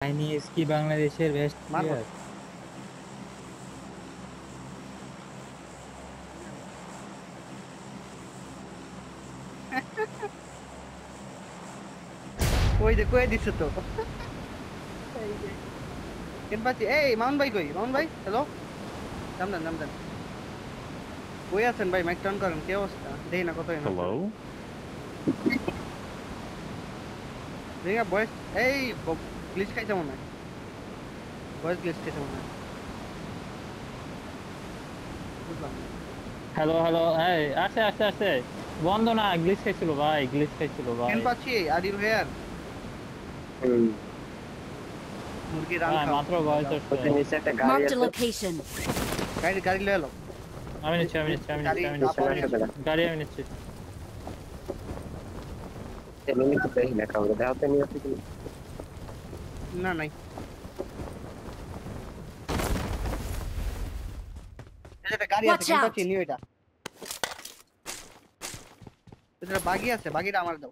Chinese কি বাংলাদেশের best মারবো প্লেয়ার? কই দে কই দিছ তো এই যে কেন পাচ্ছি এই মাউন ভাই কই মাউন ভাই হ্যালো নাম দেন কই আছেন ভাই মাইক টার্ন করেন কি অবস্থা দেই না কত এনে আপনার Hello? রিঙ্গা বয়স এই গ্লিচ খাইছে মনে হয় বয়স গ্লিচ খাইছে মনে হয় বুঝলাম না হ্যালো হ্যালো, এই আসে আসে আসে। বন্ধ না, গ্লিচ খাইছিল ভাই, গ্লিচ খাইছিল কেন ভাই। পাচ্ছি আর ইউ হেয়ার হুম, মুরগি রান ভাই খাও মাত্র ভয়েস আসছে। ওতে নিচে একটা গাড়ি Marked a আছে। location. গাড়ি গাড়ি লয়ে এলো আমি নিচ্ছি আমি নিচ্ছি আমি গাড়ি নিচ্ছি আমি পিছনে নিচ্ছি আসে বেড়া। গাড়ি আমি নিচ্ছি। তেমনি নিচে দেখি না কাউকে, দেখাতে নিয়ে আসছি তুমি। না নাই এই যে একটা গাড়ি আছে Watch কেন out! পাচ্ছি নিও এটা এটা বাগি আছে বাগিটা আমার দাও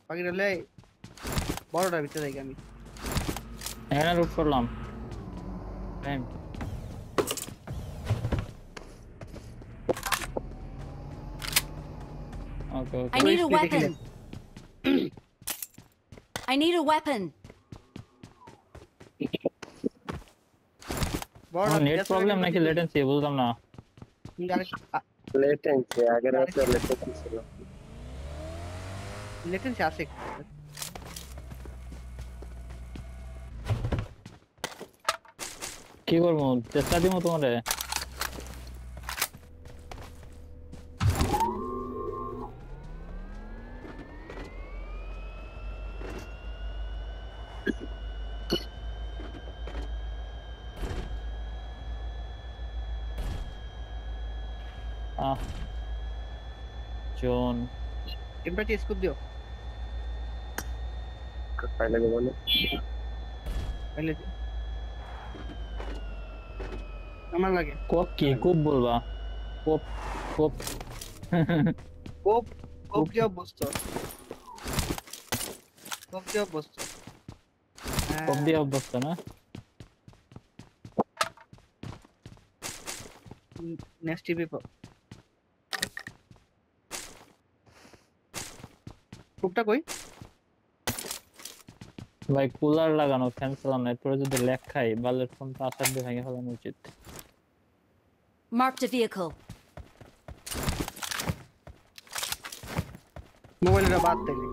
বাগিটা লয়ে বড়টার ভিতরে যাই আমি এখানে রুট করলাম। ওকে ওকে। I need a Wait, wait, weapon. I need a weapon. বড়টা নেট প্রবলেম নাকি লেটেন্সি বুঝলাম না। লেটেন্সি আগের বছর লেটেন্সি ছিল। লেটেন্সি আছে কি করবো, চেষ্টা দিব তোমারে। আহ জন টেম্পারেচার স্কুপ দিও পাইলে দেবো না। তাহলে আমার লাগে কোপ কি কোপ বলবা? কোপ কোপ কোপ কোপ কি অবস্থ কোপ কি অবস্থ কোপ দিয়ে অভ্যস্ত না। নেক্সট টিভি কোপটা কই ভাই কুলার লাগানো, ফ্যান চালানো, এরপরে যদি ল্যাগ খাই বালের ফোনটা আসার দিয়ে ভেঙে ফেলানো উচিত। Marked a vehicle. মোবাইলটা বাদ দিলে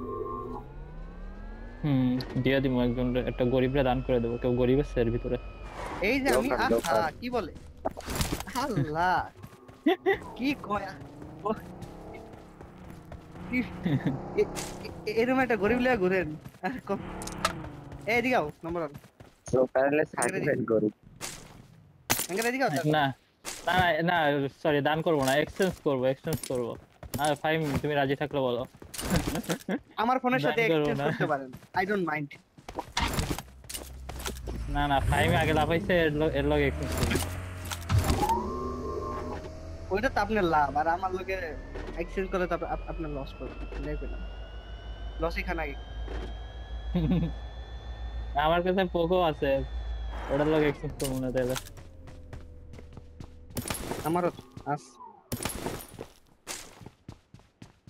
দিয়ে দিব একজন, একটা গরিবরে দান করে দেবো, কেউ গরিব আছে এর ভিতরে। এই যে আমি দোকান, আহা দোকান। কি বলে আল্লাহ কি কয় এরকম একটা গরিব লিয়া ঘুরেন আর এদিকে আও নম্বর তো প্যারালাইজ সার্টিফাইড করি। এদিকে আও না না না সরি, দান করবো না, এক্সচেঞ্জ করবো। আর ফাইম তুমি রাজি থাকলে বলো। আমার ফোনের সাথে দান করবো এক্সচেঞ্জ না। করতে পারেন আই ডোন্ট মাইন্ড না না, ফাইম আগে লাফাইছে, এর লগে এক্সচেঞ্জ করবো। ওইটা তো আপনার লাভ আর আমার লোকে এক্সচেঞ্জ করে তো আপনার লস করবে দেখবেন লসই খানা আমার কাছে পোকো আছে, ওটার লগে এক্সচেঞ্জ করবো না তাহলে। আমারও আস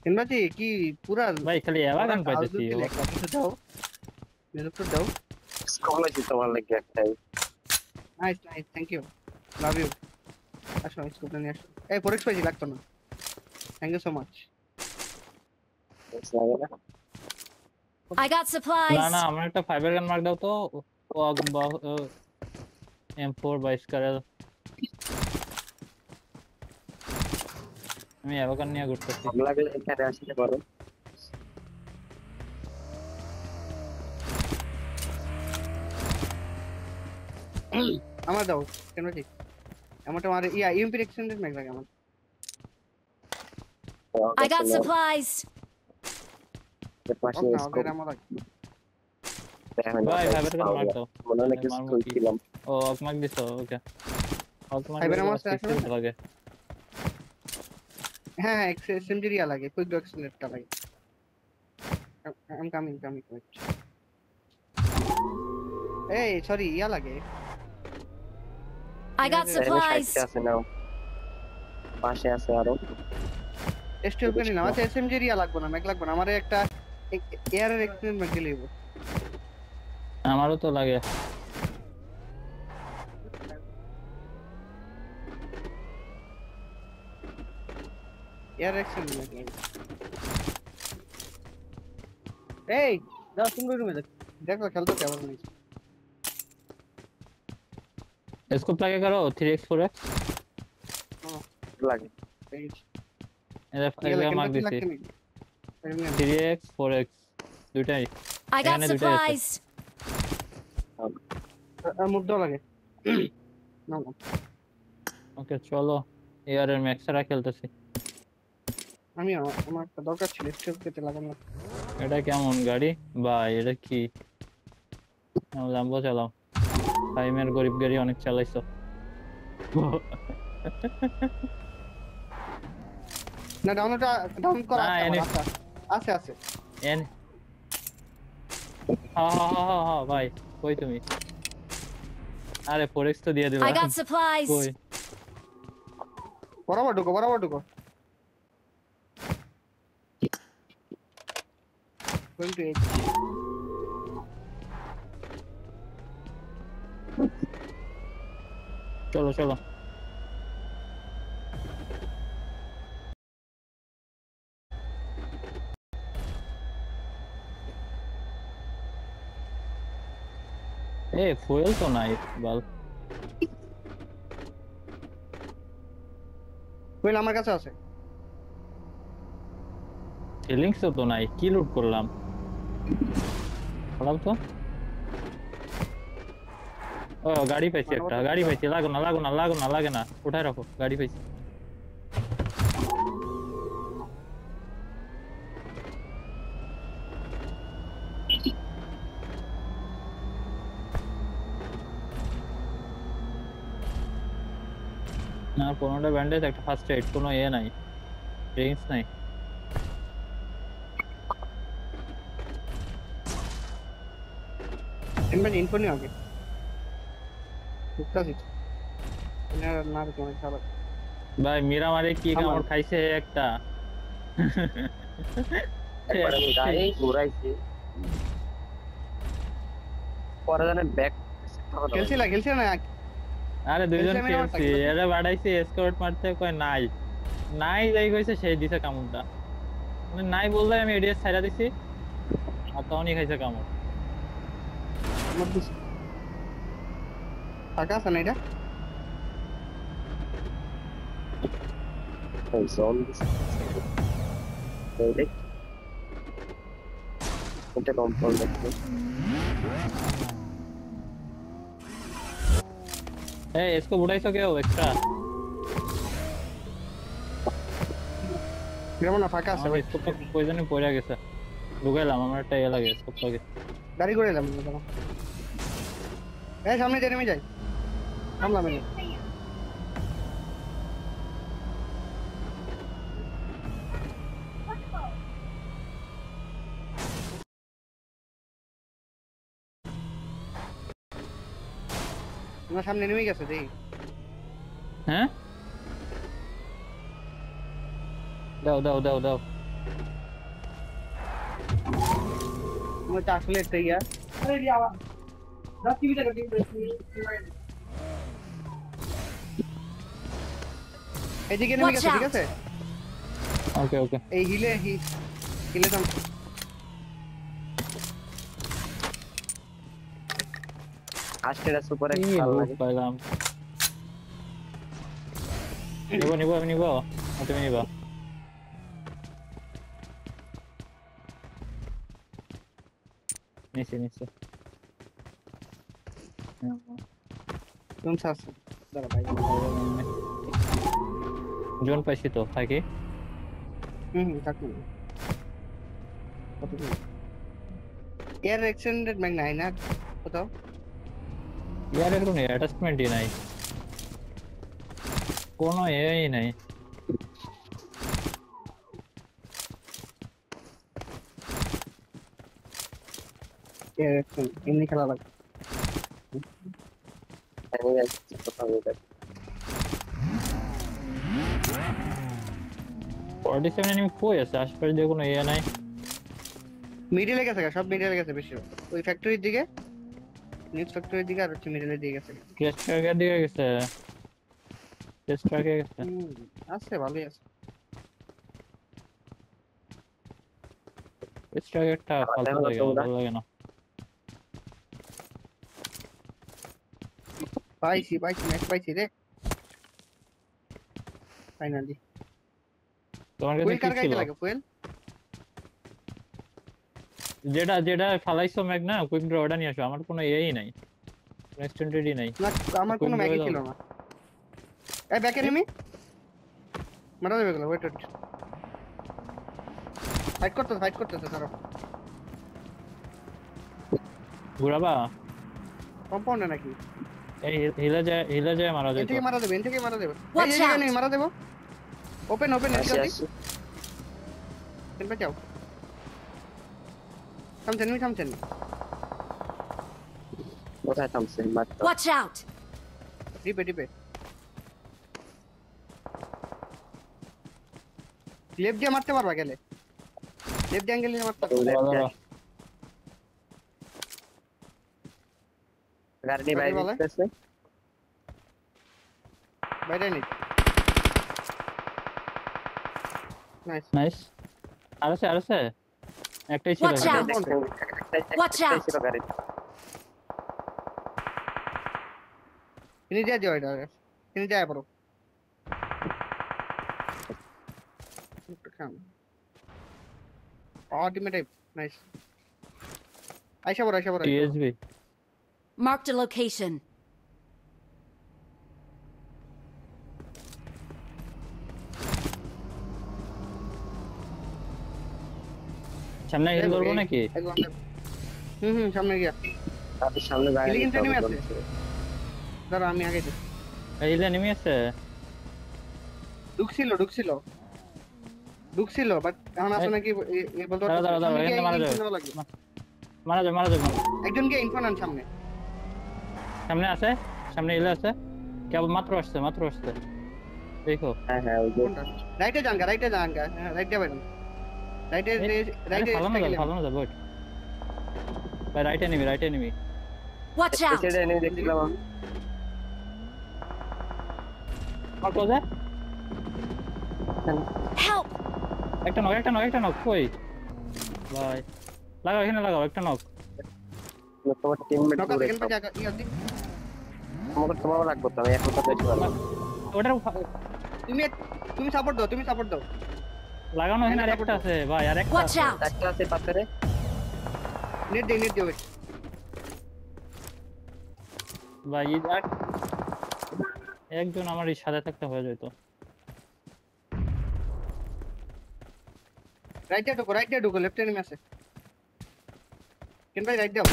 কিনবাজি কি পুরা ভাই খালি এভাগান পাইতেছি। কিছু দাও মেরে তো দাও কমে দিতে ভালো লাগে একটাই। Nice nice thank you love you আসো স্কুপটা নিয়ে আসো এই ফরেক্স পাইছি লাগতো না থ্যাংক ইউ সো মাচ লাগে না? I got না supplies. না, আমার একটা ফাইবার গান মার্ক দাও তো। M4 বা স্কারেল। আমি এভাগান নিয়ে ঘুরতেছি। ভালো লাগলে এখানে আসতে পারো। আমার দাও কেন ঠিক আমারটা আমার ইউএমপি এক্সটেন্ডেড ম্যাগ লাগে আমার I got supplies. এর পাশে ওকে স্কোপ আমার লাগে দেখেন না, ভাই ফাইবার গান মার্ক দাও। মনে অনেক কিছু মারমু কি? খুলছিলাম। ও অকমাক দিছো, ওকে। অকমাক ফাইবার আমার আছে না? লাগে। হ্যাঁ এসএমজি লাগে কুইক ডক এক্সটেন্ডেডটা লাগে আই এম কামিং এই সরি ইয়া লাগে I got Yeah, supplies. আছে নাও পাশে আছে আরো এসটিএল করে নাও আচ্ছা এসএমজি ইয়া লাগবে না ম্যাক লাগবে না আমারে একটা এয়ারের এক্সপেরিয়েন্স ম্যাক দিলেই হবে আমারও তো লাগে। এয়ার এক্সপেরিয়েন্স ম্যাক লাগবে এই যাও তুমি রুমে দেখো খেলতে কেমন হয়েছে স্কোপ লাগে করো 3x 4x লাগে এটা মার্ক দিছি 3x 4x দুটাই I got এখানে দুটাই আছে। supplies. মুভ দাও লাগে না ওকে চলো এয়ারের ম্যাক্সরা খেলতেছি। আমি আমার একটা দরকার ছিল এসটিএল পেতে লাগানো এটা কেমন গাড়ি ভাই? এটা কি লাম্বো চালাও? টাইমের গরিব গাড়ি অনেক চালাইছো। না ডাউন করা না, আছে এনে- আমার, আছে আছে এন হা ভাই কই তুমি? আরে 4x তো দিয়ে দিলাম। I got supplies. কই বরাবর ঢুকো going to 8 চলো চলো ফুয়েল তো নাই বল। কইল আমার কাছে আছে ফিলিংস তো নাই, কি লুট করলাম খারাপ তো। ও গাড়ি পাইছি একটা, গাড়ি পাইছি। লাগো না লাগে না, উঠায় রাখো, গাড়ি পাইছি। না কোনোটা ব্যান্ডেজ, একটা ফার্স্ট এড, কোনো নাই, ড্রিঙ্কস নাই। इनमें इनको नहीं आगे टुकड़ा सी ना रे तुम्हें खाला ভাই মিরামারে কি কামড় খাইছে একটা। একবার আমি গাড়ি ঘুরাইছি পরে জানেন ব্যাক खेलसी ना আরে দুইজন খেলছে মেরে খেলছি, মারতে এরা বাড়াইছে এসকর্ট মারতে, কয় নাই নাই যাই কইছে, সেই দিছে কামড়টা। মানে নাই বললে আমি এডিএস ছাইড়া দিছি, আর তখনই খাইছে কামড়। मत दिस आकाश है ना এটা জোন এটা কন্ট্রোল দেখতে इसको बुढ़ाई सो क्या हो एक्स्ट्रा? কেমন না ফাঁকা আছে ভাই इसको तो कोई जन পড়ে গেছে, ঢুকাইলাম আমার একটা ইয়ে লাগে স্কোপ লাগে। গাড়ি করে এলাম দাঁড়া এই সামনে দিয়ে নেমে যাই থামলাম আমি আমার সামনে নেমে গেছে দেখি হ্যাঁ দাও দাও দাও দাও। मैं तो আসলে একটা ইয়া আরে রে আওয়াজ 10 টিভি থেকে এদিকে নেমে গেছে ঠিক আছে ওকে ওকে এই হিলে দাম আস্টেরা সুপার কি এক্স ভালো লুট লাগে পাইলাম। নিবো আমি নিবো, তুমি নিবা। নিচে কোন সাস দাঁড়া ভাই জোন পাইছি তো থাকি। থাকুন এয়ার এক্সটেন্ডেড ম্যাগ নাই না কোথাও ইয়ার এর কোনো অ্যাটাচমেন্টই নাই, কোনো এই নাই। এয়ার এক্সটেন্ড এমনি খেলা লাগে এনিমি আসছে কোথাও এটা 47 এনিমি কই আছে আশেপাশে দিয়ে কোনো ইয়ে নাই মিডলে গেছে সব মিডলে গেছে বেশি ওই ফ্যাক্টরির দিকে নিউজ ফ্যাক্টরির দিকে আর হচ্ছে মিডলে দিয়ে গেছে ক্রেস্ট ট্রাকের দিকে গেছে ক্রেস্ট ট্রাকে গেছে আছে ভালোই আছে ক্রেস্ট ট্রাকেরটা ফালতু লাগে ভালো লাগে না পাইছি ম্যাচ পাইছি রে ফাইনালি তোমার কাছে ফুয়েল কি কার গাইতে ছিল লাগে ফুয়েল যেটা যেটা ফালাইছো ম্যাগ না কুইক ড্র ওটা নিয়ে আসো আমার কোনো ইয়েই নাই এক্সটেন্ডেডই নাই না আমার কোনো ম্যাগই ছিল না এই ব্যাক এনিমি মারা যাবে গেল ওয়েট ফাইট করতেছে তারা ঘুরাবা কম্পাউন্ডে নাকি এই হিলা যায় মারা যায় এন থেকে মারা দেবে Watch এই out! নেই মারা দেবো ওপেন আসি জলদি আসি কেন যাও থামছেন কোথায় থামছে মাত্র Watch out! ডিপে লেফট দিয়ে মারতে পারবা গেলে লেফট দিয়ে অ্যাঙ্গেল নিয়ে মারতে পারবা দাঁড়া, গাড়ি বাইরে বলে? দিতেছে বাইরে নেই নাইস নাইস আর আছে একটাই ছিল Watch out! Watch out! ছিল গাড়ি তিনি যা যাও এটা তিনি যায় পারো ultimate nice আইসা বড় টিএসবি Marked a location. সামনে হিল করবো নাকি সামনে গিয়া তাদের সামনে গাড়ি Killing enemy আছে? দাঁড়া আমি আগে যাই হিল এনিমি আছে ঢুকছিল বাট এখন আসলে নাকি এই বলতে দাঁড়া, এখানে মারা যাবে একজন গিয়ে ইনফো নেন সামনে সামনে হিল আছে কেবল মাত্র আসছে দেখো হ্যাঁ ওই যে রাইটে যান হ্যাঁ রাইটে বাইরেন রাইটে ফালানো যাবে ওয়েট ভাই রাইট এনিমি Watch out! এসে এনে দেখছিলাম আমি। আর কোজে Help! একটা নক কই ভাই এখানে লাগাও একটা নক তোমার টিমমেট নকা দূরে সেকেন্ড পেজে ইয়াদি তোমার লাগবে তো আমি এখন তো দেখতে পারলাম ওটার তুমি সাপোর্ট দাও লাগানো এখানে আরেকটা আছে ভাই আরেকটা Watch আছে। out! একটা আছে পাথরে নেট দিও ভাই একজন আমার এই সাথে থাকতে হয়ে যেত রাইটে ঢুকো লেফট এনিমি আছে কেন ভাই রাইট দাও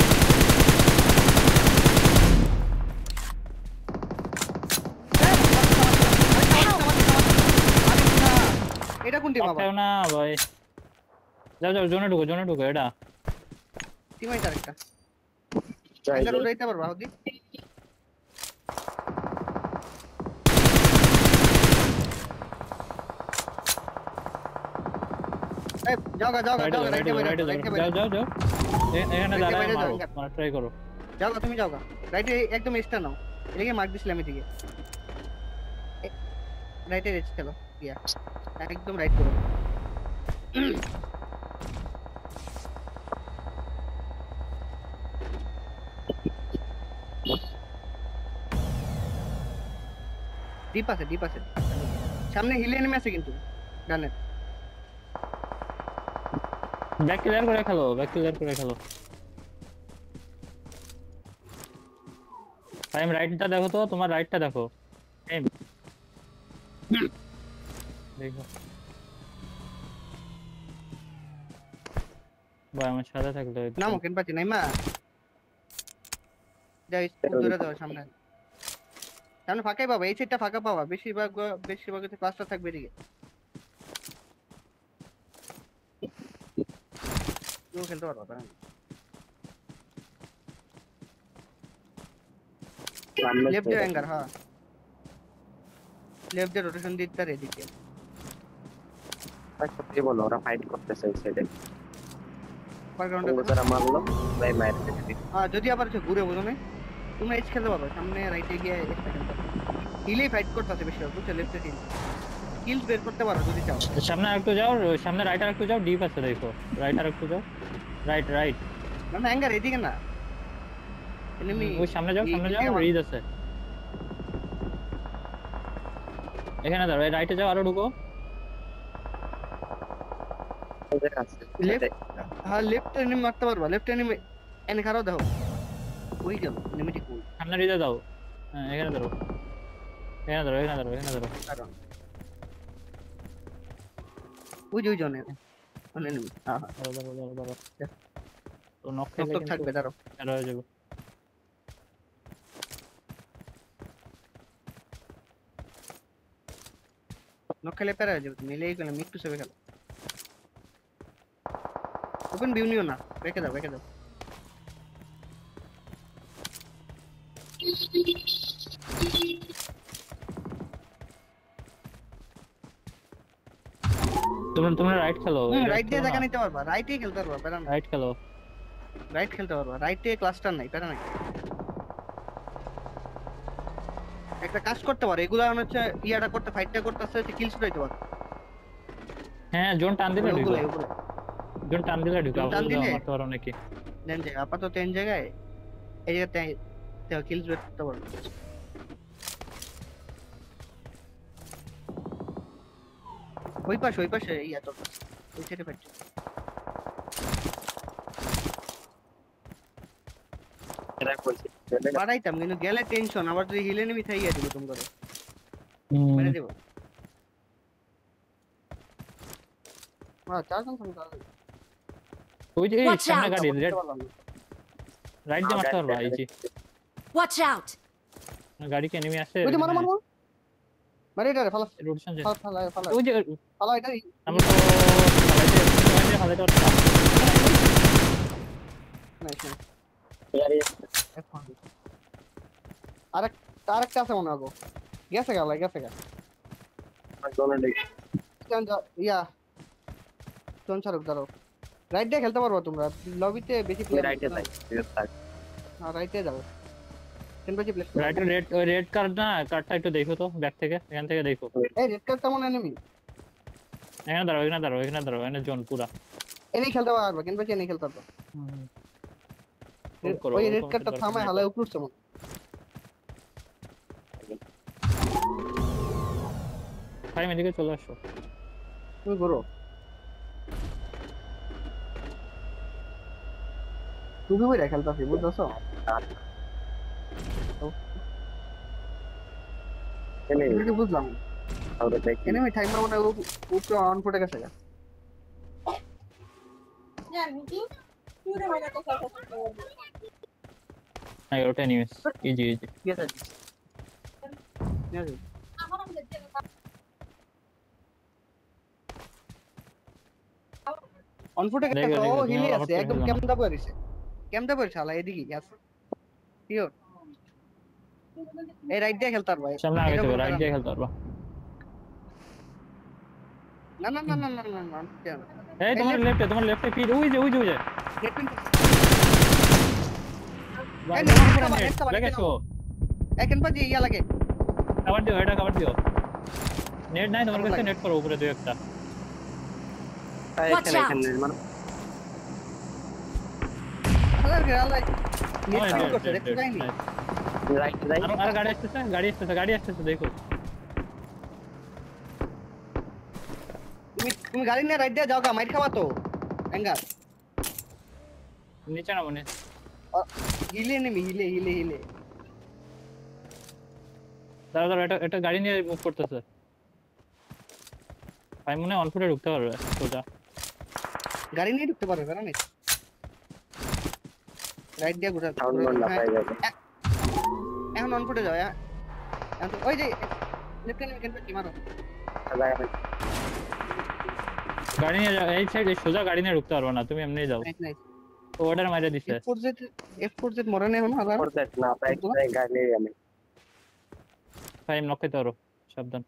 এটা কোন টিম আবার পারতেও না ভাই যাও জোনে ঢুকো এটা টিম আইছে আরেকটা চাই এঙ্গেল উড়াইতে পারবা হদি এই যাও রাইটে বাইরে যাও এখানে রাইটে দাঁড়ায় বাইরে যাও। মারো ট্রাই করো যাও তুমি যাও রাইটে একদম এক্সট্রা নাও এদিকে মার্ক দিছিলাম এদিকে রাইটে রেচ চলো ইয়া একদম রাইট করো ডিপ আছে সামনে হিল এনিমি আছে কিন্তু ডানে ব্যাক ক্লিয়ার করে খেলো টাইম রাইটটা দেখো তো তোমার রাইটটা দেখো টাইম দেখো ভাই আমার সাথে থাকলে নামো কেন পাচ্ছি নাইমা যাই দূরে যাও সামনে ফাঁকাই পাবা এই সাইডটা ফাঁকা পাবা বেশিরভাগ হচ্ছে ক্লাসটা থাকবে এদিকে কেউ খেলতে পারবা তাই সামনে लेफ्ट दे एंगर हां लेफ्ट दे रोटेशन দিতে রে দিকে আচ্ছা কি বলো ওরা ফাইট করতেছে এই সাইডে ব্যাকগ্রাউন্ডে ওরা মারলো ভাই মাইরে দিছি হ্যাঁ যদি আবার সে ঘুরে বুঝো না তুমি এজ খেলতে পারবে সামনে রাইটে গিয়ে এক্সট্রা খেলতে হিলে ফাইট করতেছে বেশি বুঝছো লেফটে হিল কিলস বের করতে পারো যদি চাও সামনে একটু যাও সামনে রাইট আর একটু যাও ডিপ আছে দেখো রাইট আর একটু যাও রাইট রাইট না না এঙ্গার এদিকে না এনিমি ওই সামনে যাও রিজ আছে এখানে দাঁড়াও এই রাইটে যাও আরো ঢুকো ওদের কাছে লেফট হ্যাঁ লেফট এনিমি মারতে পারবা লেফট এনিমি এনে খারাপ দাও ওই গেল এনিমিটি কোন সামনে রিজে দাও হ্যাঁ এখানে দাঁড়াও কারণ ওই জনে এনিমি হ্যাঁ দাঁড়াও তো নক নক থাকবে দাঁড়াও আর হয়ে যাবে নক খেলে পেরা হয়ে যাবে তুমি লেই গেলে মিট্টু সেবে খেলো ওপেন ভিউ নিও না রেখে দাও তোমরা রাইট খেলো রাইট দিয়ে জায়গা নিতে পারবা রাইটেই খেলতে পারবা পেরা না রাইট খেলো রাইট খেলতে পারবা রাইটে ক্লাস্টার নাই পেরা নাই একটা কাজ করতে পারো এগুলা হচ্ছে ইয়াটা করতে ফাইটটা করতেছে হচ্ছে কিল ছুটাইতে পারো হ্যাঁ জোন টান দিলে ঢুকো ওগুলো জোন টান দিলে ঢুকো টান দিলে? মারতে পারো নাকি দেন জায়গা আপাতত তিন জায়গায় এই জায়গাতে কিলস বের করতে পারো ওই পাশে ইয়া তো ওই সাইডে ফাইট এরা কইছে বাড়াইতাম কিন্তু গেলে টেনশন আবার যদি হিলে নেমি থাইয়া দিব তুমি করে মেরে দেব চারজন সংখ্যা ওই যে Watch সামনে out! গাড়ি রাইট দিয়ে মারতে পারবা এই যে Watch out! গাড়ি কে এনিমি আসে ওই যে মারো মারে এটা ফালা রোটেশন যে ফালা ওই যে ফালা এটা আমরা তো ফালাইতে পারতাম নাইস ইয়ারে আরেকটা আছে মনে হয় গেছে গা জোনে নেই ইয়া কোন ছাড়ো দাঁড়াও রাইট দিয়ে খেলতে পারবো তোমরা লবিতে বেশি প্লেয়ার রাইটে যাই থাক হ্যাঁ রাইটে যাও কেন বেশি প্লেয়ার রাইট রেড কার্ড না কার্ডটা একটু দেখো তো ব্যাক থেকে এখান থেকে দেখো এই রেড কার্ড কেমন এনিমি এখানে দাঁড়াও এখানে জোন পুরা এনেই খেলতে পারবো কেন বেশি এনেই খেলতে পারবো ওই রেড কার্ডটা থামায় হালায় উপরছে মনে ভাই এদিকে চলে আসো তুমি ঘুরো তুমি ওই খেলতে বুঝছো এনে কি বুঝলাম আমরা দেখি এনিমি টাইমার মনে উপরে অন ফুটে গেছে গা হ্যাঁ ওটা নিউজ ইজি ঠিক আছে অন ফুটে গেছে ও হিলি আছে একদম কেমন দাবো আরিছে কেমন দাবো শালা এদিকে আছে পিওর এই রাইট দিয়ে খেলতে পারবা সামনে আগে তো রাইট দিয়ে খেলতে পারবা না এই তোমার লেফটে ফিড ওই যে ভাই দেখো এখন বাজে ইয়া লাগে কভার দিও নেট নাই তোমার কাছে নেট করো উপরে দুই একটা Watch out! এখানে মানে আলার গেলা নেট করতে দেখতে যাইনি রাইট যাই আর গাড়ি আসছে দেখো তুমি গাড়ি নিয়ে রাইট দিয়ে যাও গা মাইর খাবা তো এঙ্গার নিচে না মনে হিলে নেমি হিলে দাঁড়া এটা গাড়ি নিয়ে মুভ করতেছে ভাই মনে অন ফুটে ঢুকতে পারবে সোজা গাড়ি নিয়ে ঢুকতে পারবে না রাইট দিয়ে ঘুরে সাউন্ড না পাই যাবে এখন অন ফুটে যাও ওই যে লেফট হ্যান্ড কেন কি মারো গাড়ি নিয়ে যাও এই সাইডে সোজা গাড়ি নিয়ে ঢুকতে পারবে না তুমি এমনি যাও নাইস তো অর্ডার মাইরা দিছে F4Z মরে নেই হনো আবার করতে না পাই গাড়ি আমি ফাইম নক খেতে পারো, সাবধান।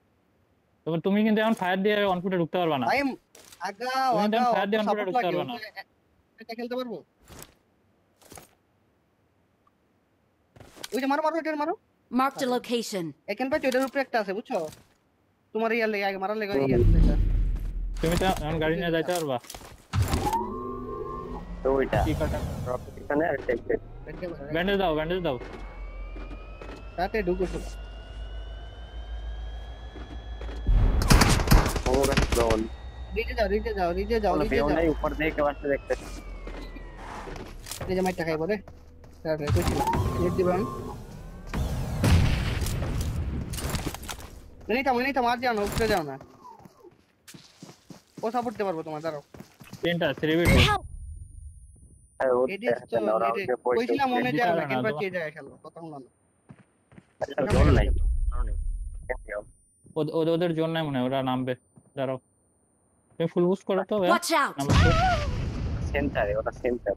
তুমি কিন্তু এখন ফায়ার দিয়ে অন ফুটে ঢুকতে পারবা না। ভাই আগা তুমি আগা তো ফায়ার দিয়ে অন ফুটে সাপোর্ট ঢুকতে লাগে, পারবা না। এটা খেলতে পারবো? ওই যে মারো মারো, এটা মারো। Marked a location. এখন ভাই এটার উপরে একটা আছে বুঝছো, তোমার ইয়ার লেগে আগে মারার লেগে ইয়া তুমি তো এখন গাড়ি নিয়ে যাইতে পারবা। তো ওইটা কি কাটা রকেট এখানে আর টেক্সট ব্যান্ডেজ দাও। তাতে ঢুকো তো। ওরা জোন রিজে যাও কোনো ভিউ নাই, উপর দিয়ে কেউ আসতে দেখতে। এই যে মাইরটা খাইবো রে, তাহলে কইছি নেট দিবেন। নেই মার যাও না, উপরে যাও না, ও সাপোর্ট দিতে পারবো তোমার, দাঁড়াও। তিনটা 3v2 Help! আর ও এডিস তো কইছিলাম মনে যায় না, কিংবা চেয়ে যায় খেলো কথা হলো না। জোন নাই। ওদের জন্য মনে হয় ওরা নামবে। দাঁড়াও, তুমি ফুল বুস্ট করো তো ভাই। Watch out! সেন্টারে, ওটা সেন্টার।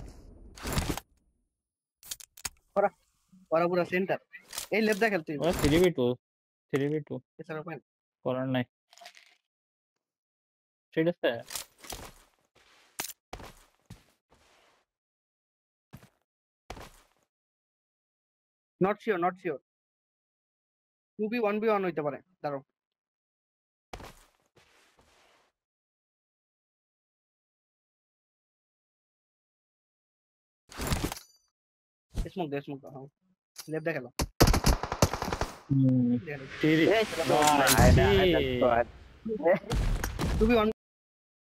ওরা পুরো সেন্টার, এই লেফটটা খেলতে ওরা 3v2 এছাড়া উপায় নেই। করার নাই। ঠিক আছে, নট শিওর 2v1v1 হইতে পারে, দাঁড়াও। স্মোক হ্যাঁ লেফট খেলো। তিরি এই তো না, এটা 2v1